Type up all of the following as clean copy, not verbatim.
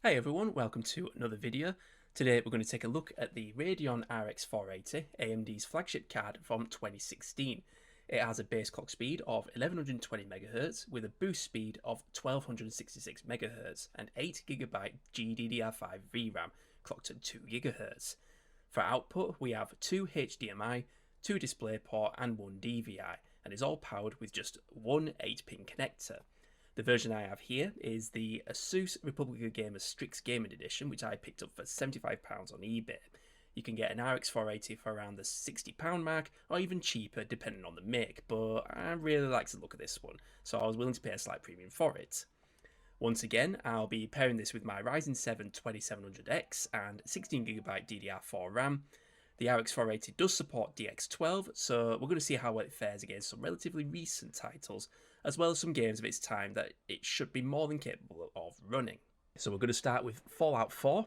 Hi everyone, welcome to another video. Today we're going to take a look at the Radeon RX480, AMD's flagship card from 2016. It has a base clock speed of 1120 MHz with a boost speed of 1266 MHz and 8GB GDDR5 VRAM clocked at 2 GHz. For output, we have 2 HDMI, 2 DisplayPort and 1 DVI, and is all powered with just one 8-pin connector. The version I have here is the Asus Republic of Gamers Strix Gaming Edition, which I picked up for £75 on eBay. You can get an RX480 for around the £60 mark, or even cheaper depending on the make, but I really like the look of this one, so I was willing to pay a slight premium for it. Once again, I'll be pairing this with my Ryzen 7 2700X and 16GB DDR4 RAM. The RX480 does support DX12, so we're going to see how well it fares against some relatively recent titles, as well as some games of its time that it should be more than capable of running. So we're going to start with Fallout 4.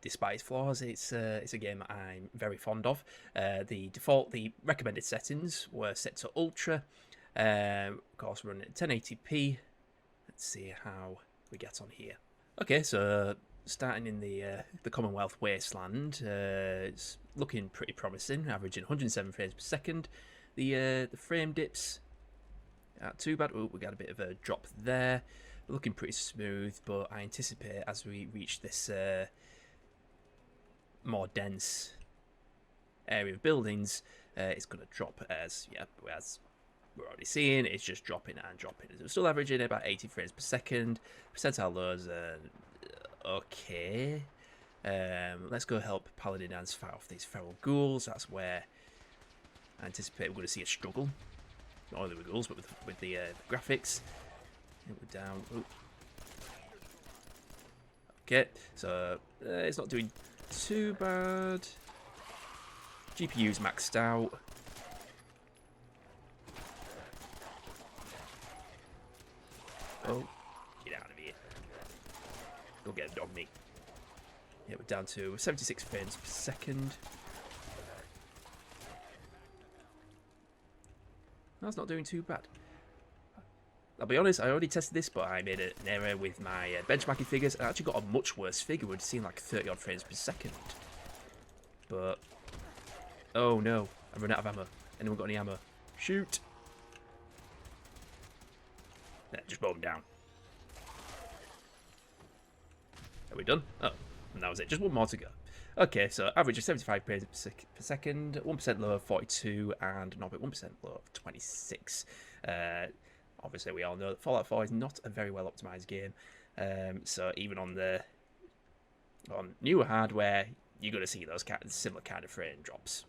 Despite its flaws, it's a game I'm very fond of. The recommended settings were set to Ultra. Of course, we're running at 1080p. Let's see how we get on here. Okay, so starting in the Commonwealth Wasteland, it's looking pretty promising, averaging 107 frames per second. The frame dips aren't too bad. Oh, we got a bit of a drop there. Looking pretty smooth, but I anticipate as we reach this more dense area of buildings, it's going to drop as we're already seeing. It's just dropping and dropping. It's still averaging about 80 frames per second. Percentile lows okay. Let's go help Paladin Dance fight off these feral ghouls. That's where I anticipate we're going to see a struggle. Not only with ghouls, but with the graphics. We're down. Ooh. Okay, so it's not doing too bad. GPU's maxed out. Oh, get out of here. Go get a dog meat. Yeah, we're down to 76 frames per second. That's not doing too bad. I'll be honest, I already tested this, but I made an error with my benchmarking figures. I actually got a much worse figure. We'd seen like 30 odd frames per second. But, oh no, I've run out of ammo. Anyone got any ammo? Shoot! Yeah, just mow them down. Are we done? Oh, and that was it. Just one more to go. Okay, so average of 75 frames per second, 1% low of 42, and 0.1% low of 26. Obviously, we all know that Fallout 4 is not a very well optimized game, so even on newer hardware, you're going to see those similar kind of frame drops.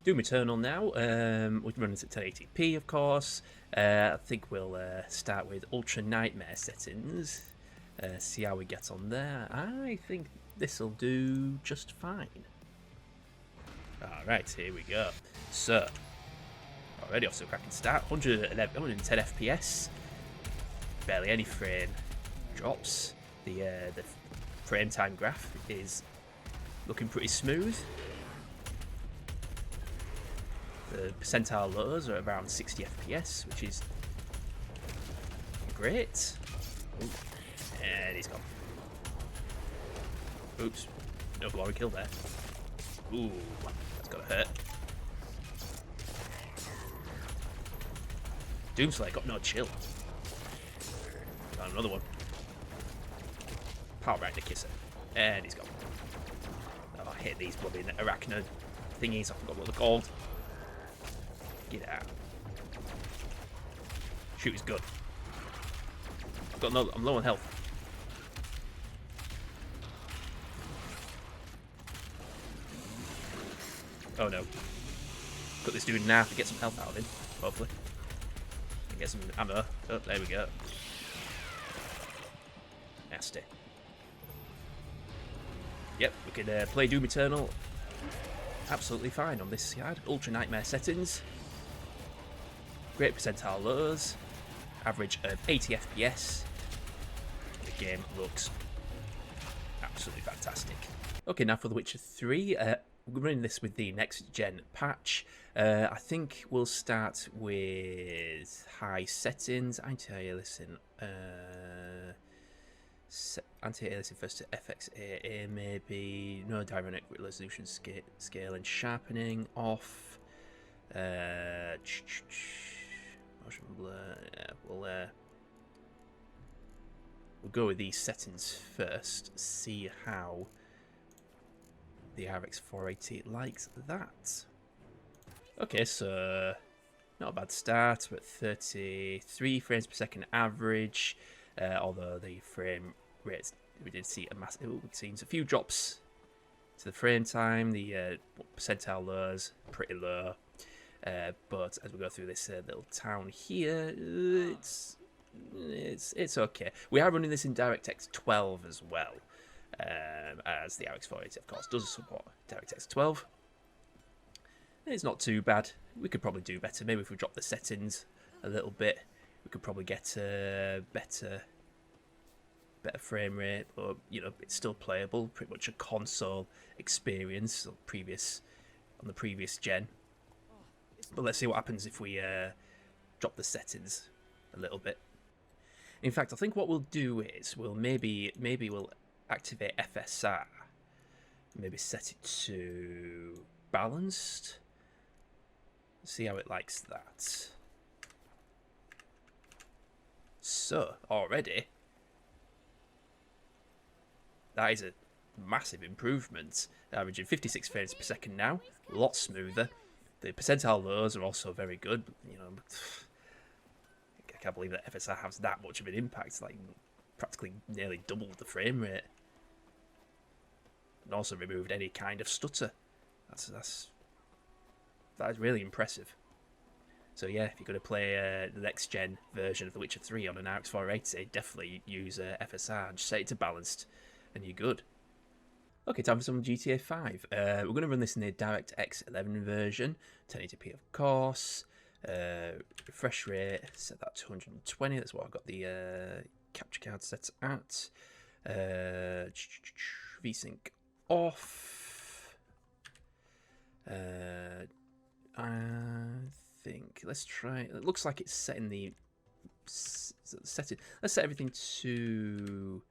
Doom Eternal now. We're running at 1080p, of course. I think we'll start with Ultra Nightmare settings. See how we get on there. I think this will do just fine. Alright, here we go. So, already off to a cracking start. 110 FPS. Barely any frame drops. The frame time graph is looking pretty smooth. The percentile lows are around 60 FPS, which is great. Ooh. And he's gone. Oops. No glory kill there. Ooh, that's gotta hurt. Doomslayer got no chill. Got another one. Power right to kiss it. And he's gone. Oh, I hate these bloody arachnid thingies. I forgot what they're called. Get out. Shoot is good. I'm low on health. Oh no. Cut this dude in half to get some health out of him, hopefully. And get some ammo. Oh, there we go. Nasty. Yep, we can play Doom Eternal absolutely fine on this side. Ultra Nightmare settings. Great percentile lows. Average of 80 FPS. The game looks absolutely fantastic. Okay, now for The Witcher 3. We're running this with the next gen patch. I think we'll start with high settings. I tell you, listen, Anti-aliasing first to FX8A maybe. No dynamic resolution scale and sharpening off. Motion blur. Yeah, we'll go with these settings first. See how the RX480 likes that. Okay, so not a bad start. We're at 33 frames per second average. Although the frame rates, we did see a massive, it seems a few drops to the frame time. The percentile lows pretty low, but as we go through this little town here, it's okay. We are running this in DirectX 12 as well, as the RX480 of course does support DirectX 12. It's not too bad. We could probably do better. Maybe if we drop the settings a little bit, we could probably get a better frame rate. But you know, it's still playable. Pretty much a console experience on the previous gen. But let's see what happens if we drop the settings a little bit. In fact, I think what we'll do is we'll maybe we'll activate FSR. Maybe set it to balanced. See how it likes that. So, already, that is a massive improvement. Averaging 56 frames per second now, a lot smoother. The percentile lows are also very good. You know, I can't believe that FSR has that much of an impact. Like, practically nearly doubled the frame rate. And also removed any kind of stutter. That is really impressive. So yeah, if you're going to play the next gen version of The Witcher 3 on an RX480, definitely use FSR. Just set it to balanced and you're good. Okay, time for some GTA 5. We're going to run this in the DirectX 11 version. 1080p of course. Refresh rate, set that to 120. That's what I've got the capture card set at. VSync off. I think let's try. It looks like it's setting the setting. Let's set everything to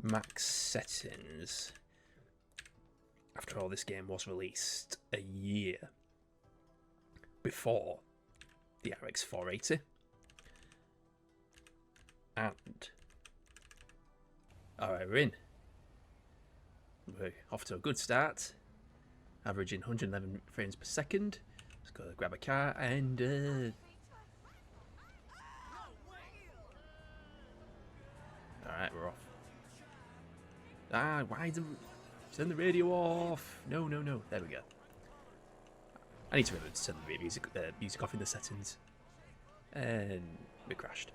max settings. After all, this game was released a year before the RX480, and alright, we're in. We're off to a good start. Averaging 111 frames per second. Let's go grab a car and alright, we're off. Why turn the radio off? No. There we go. I need to remember to turn the music off in the settings. And we crashed.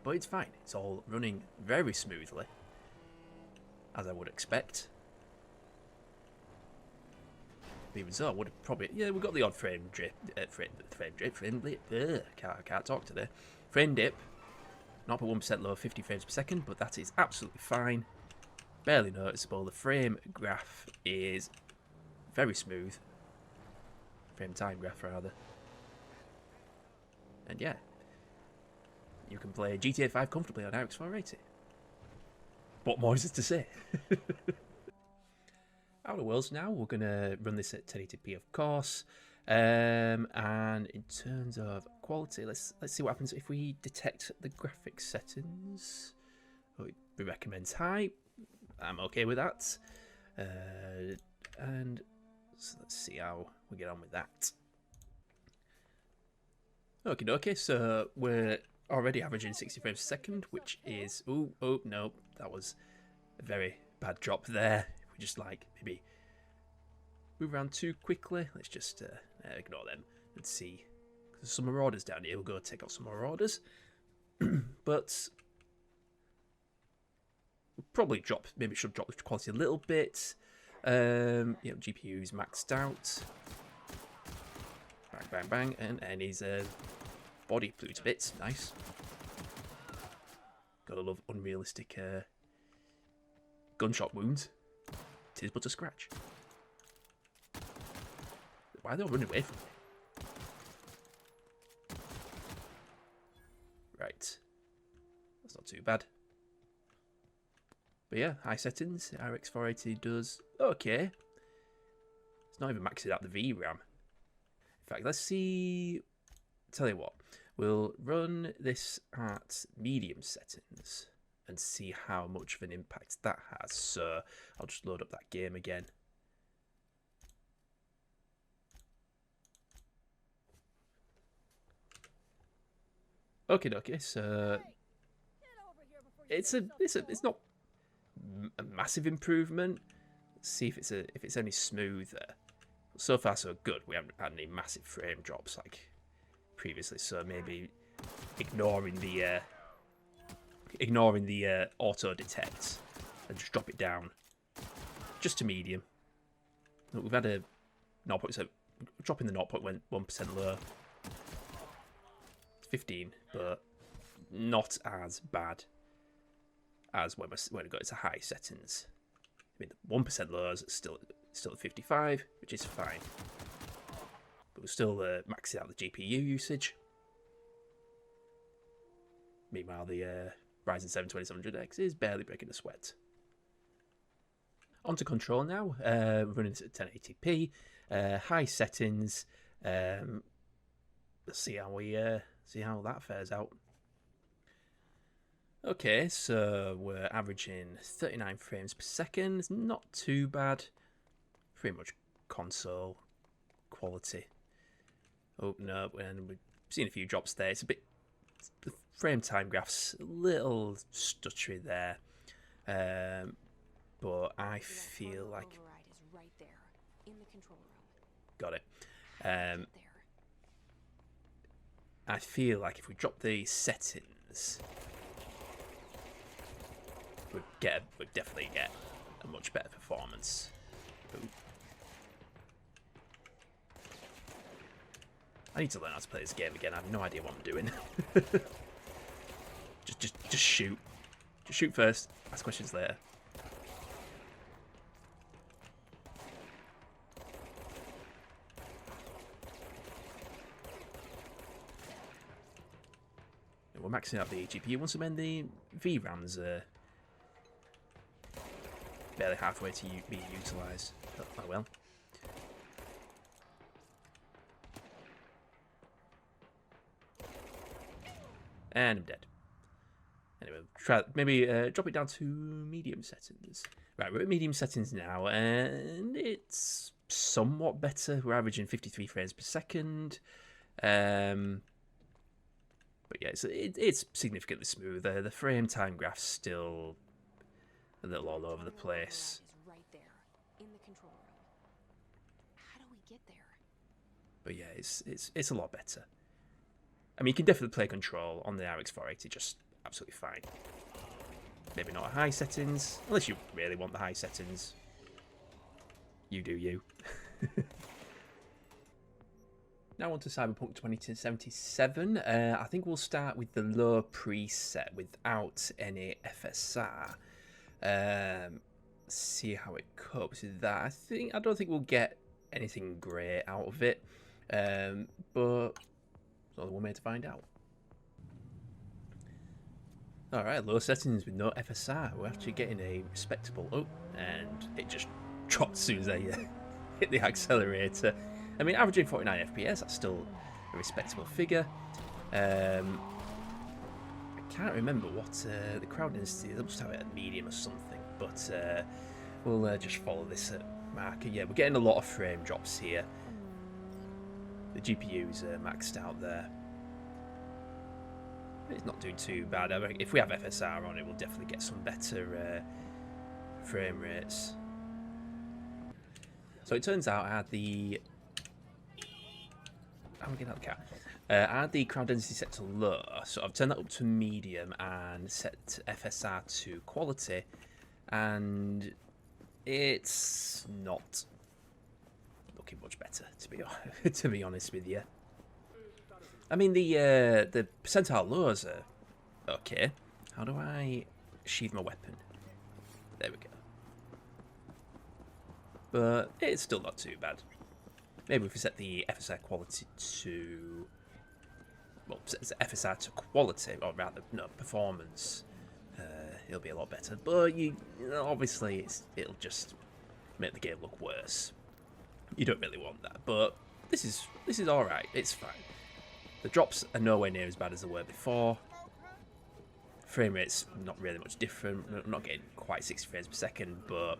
But it's fine. It's all running very smoothly, as I would expect. Even so, I would have probably... Yeah, we've got the odd frame dip. Can't talk today. Frame dip. 0.1% lower, 50 frames per second, but that is absolutely fine. Barely noticeable. The frame graph is very smooth. Frame time graph, rather. And yeah, you can play GTA 5 comfortably on RX480. What more is there to say? Outer Worlds now, we're going to run this at 1080p of course, and in terms of quality, let's see what happens if we detect the graphics settings. We recommend high. I'm okay with that, and so let's see how we get on with that. Okay, so we're already averaging 60 frames per second, which is oh no, that was a very bad drop there. We just maybe move around too quickly. Let's just ignore them and see. There's some more orders down here. We'll go take out some more orders, but we'll probably maybe should drop the quality a little bit. GPU's maxed out. Bang, and his body blew to bits. Nice. Gotta love unrealistic gunshot wounds. Tis but a scratch. Why are they all running away from me? Right. That's not too bad. But yeah, high settings. RX480 does okay. It's not even maxing out the VRAM. In fact, let's see. Tell you what, we'll run this at medium settings and see how much of an impact that has. So I'll just load up that game again. Okay, so it's not a massive improvement. Let's see if it's any smoother. So far so good. We haven't had any massive frame drops like previously, so maybe ignoring the auto detect and just drop it down just to medium. Look, we've had a 0.7 dropping the 0.1% lower. 15, but not as bad as when we got to high settings. I mean, the 1% lowers still at 55, which is fine, but we're still maxing out the GPU usage. Meanwhile, the Ryzen 7 2700X is barely breaking a sweat. Onto control now. We're running at 1080p, high settings. Let's see how that fares out. Okay, so we're averaging 39 frames per second. It's not too bad. Pretty much console quality. Oh no, and we've seen a few drops there. It's a bit, the frame time graphs a little stuttery there, but I feel like got it. I feel like if we drop the settings, we'd definitely get a much better performance. Ooh. I need to learn how to play this game again. I have no idea what I'm doing. just shoot. Just shoot first. Ask questions later. We're maxing out the GPU once again. The VRAM's barely halfway to being utilised. Oh well. And I'm dead. Anyway, try maybe drop it down to medium settings. Right, we're at medium settings now, and it's somewhat better. We're averaging 53 frames per second. But yeah, it's significantly smoother. The frame time graph's still a little all over the place. But yeah, it's a lot better. I mean, you can definitely play Control on the RX480 just absolutely fine. Maybe not at high settings, unless you really want the high settings. You do you. Now on to Cyberpunk 2077. I think we'll start with the low preset without any FSR. See how it copes with that. I don't think we'll get anything great out of it, but there's only one way to find out. All right, low settings with no FSR. We're actually getting a respectable. Oh, and it just dropped as soon as I hit the accelerator. I mean, averaging 49 FPS, that's still a respectable figure. I can't remember what the crowd density is. I'll just have it at medium or something, but we'll just follow this at marker. Yeah, we're getting a lot of frame drops here. The GPU's maxed out there. It's not doing too bad. I mean, if we have FSR on it, we'll definitely get some better frame rates. So it turns out I had the... I'm getting out of the cat. I had the crowd density set to low, so I've turned that up to medium and set FSR to quality, and it's not looking much better, to be honest with you. I mean, the percentile lows are okay. How do I sheathe my weapon? There we go. But it's still not too bad. Maybe if we set the FSR quality to... Well, set FSR to quality, or rather, no, performance. it'll be a lot better. But you know, obviously it'll just make the game look worse. You don't really want that, but this is all right. It's fine. The drops are nowhere near as bad as they were before. Frame rate's not really much different. I'm not getting quite 60 frames per second, but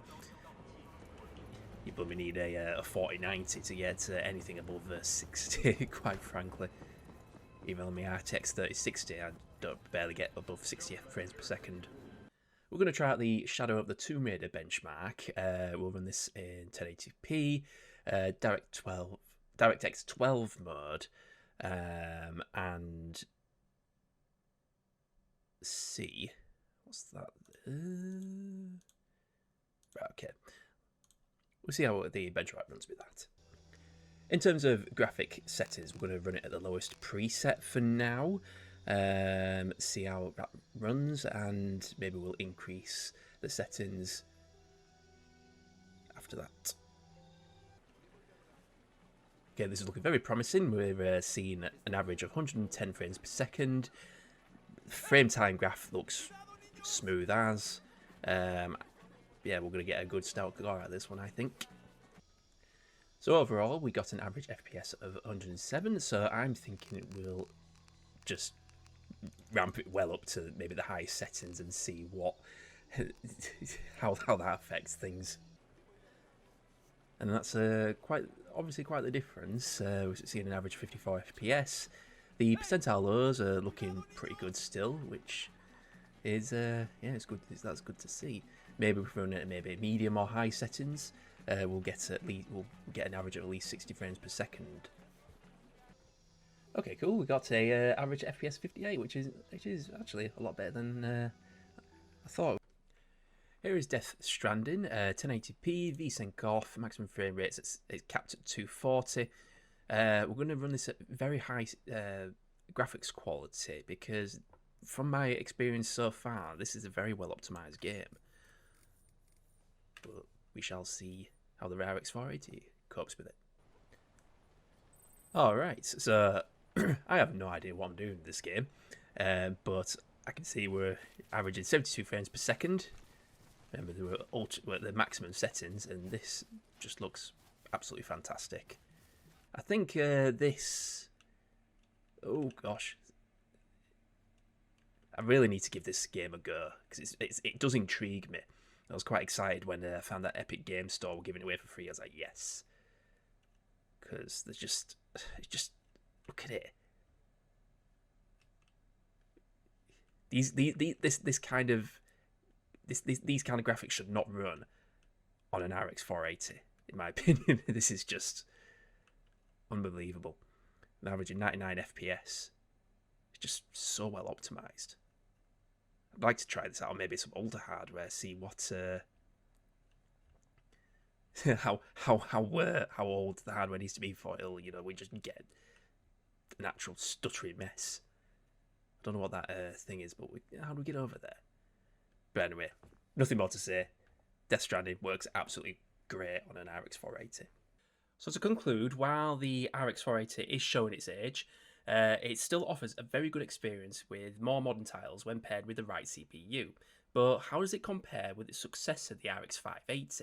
you probably need a 4090 to get anything above 60, quite frankly. Even on my RTX 3060, I don't barely get above 60 frames per second. We're going to try out the Shadow of the Tomb Raider benchmark. We'll run this in 1080p, DirectX 12 mode, and see what's that? Right, okay. We'll see how the benchmark runs with that. In terms of graphic settings, we're going to run it at the lowest preset for now. See how that runs, and maybe we'll increase the settings after that. Okay, this is looking very promising. We're seeing an average of 110 frames per second. Frame time graph looks smooth as. Yeah, we're going to get a good stout score out of this one, I think. So overall, we got an average FPS of 107, so I'm thinking we'll just ramp it well up to maybe the highest settings and see what how that affects things. And that's obviously quite the difference. We're seeing an average 54 FPS. The percentile lows are looking pretty good still, which is yeah, it's good. That's good to see. Maybe if we run it at maybe medium or high settings, we'll get an average of at least 60 frames per second. Okay, cool. We got a average FPS 58, which is actually a lot better than I thought. Here is Death Stranding, 1080p, VSync off, maximum frame rates it's capped at 240. We're going to run this at very high graphics quality because, from my experience so far, this is a very well optimized game. But we shall see how the RX480 copes with it. Alright, so I have no idea what I'm doing in this game, but I can see we're averaging 72 frames per second. Remember, they were the maximum settings, and this just looks absolutely fantastic. I think this... Oh gosh. I really need to give this game a go, because it does intrigue me. I was quite excited when I found that Epic Games Store were giving it away for free. I was like, yes. Because there's just look at it. These kind of graphics should not run on an RX480, in my opinion. This is just unbelievable. An average of 99 FPS. It's just so well optimized. I'd like to try this out on maybe some older hardware, see what how old the hardware needs to be for it'll, we just get an actual stuttery mess. I don't know what that thing is, but how do we get over there? But anyway, nothing more to say. Death Stranding works absolutely great on an RX480. So to conclude, while the RX480 is showing its age, it still offers a very good experience with more modern titles when paired with the right CPU. But how does it compare with its successor, the RX580?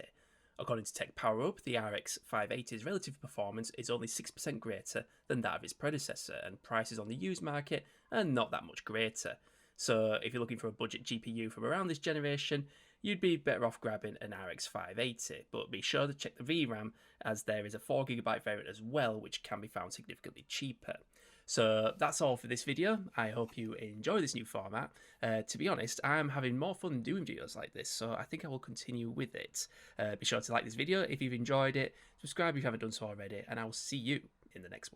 According to Tech Power Up, the RX580's relative performance is only 6% greater than that of its predecessor, and prices on the used market are not that much greater. So if you're looking for a budget GPU from around this generation, you'd be better off grabbing an RX580, but be sure to check the VRAM, as there is a 4GB variant as well, which can be found significantly cheaper. So that's all for this video. I hope you enjoy this new format. To be honest, I'm having more fun doing videos like this, so I think I will continue with it. Be sure to like this video if you've enjoyed it, subscribe if you haven't done so already, and I will see you in the next one.